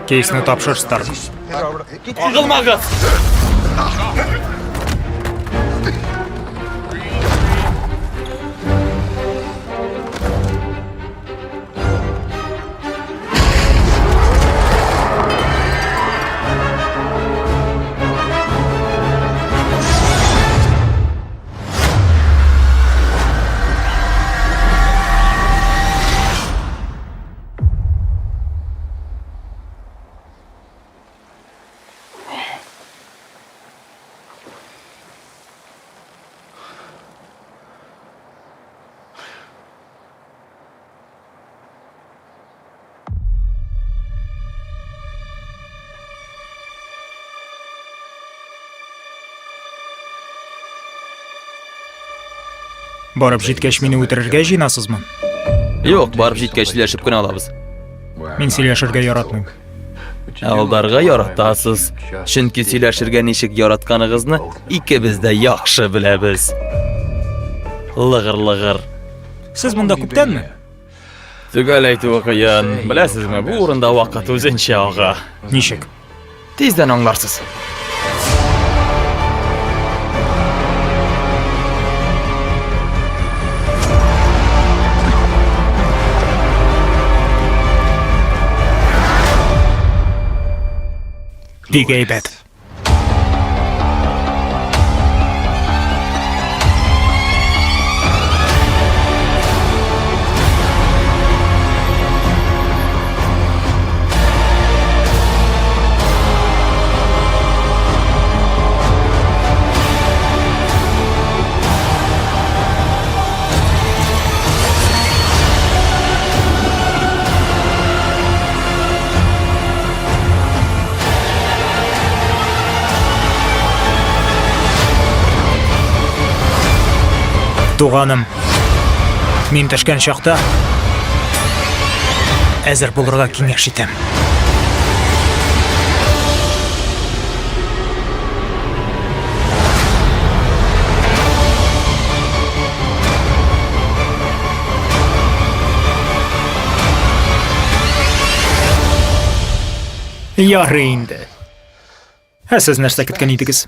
Кейсini тапшырыстар. Ағылмағыз! Барып җиткәч мине үтерергә җыйнасызмы? Юк, барып җиткәч сөйләшеп кенә алабыз. Мин сөйләшергә яратмыйм. Алдарга яратасыз. Чөнки сөйләшергә ничек яратканыгызны икебез дә яхшы беләбез. Лыгыр-лыгыр. Сез монда күптәнме? Төгәл әйтүе кыен. Беләсезме, бу урында вакыт үзенчә ага. Ничек? Тиздән аңларсыз. Бик әйбәт. Туганым, мин төшкән чакта әзер булырга киңәш итәм. Ярый инде. Сез нәрсә көткән идегез?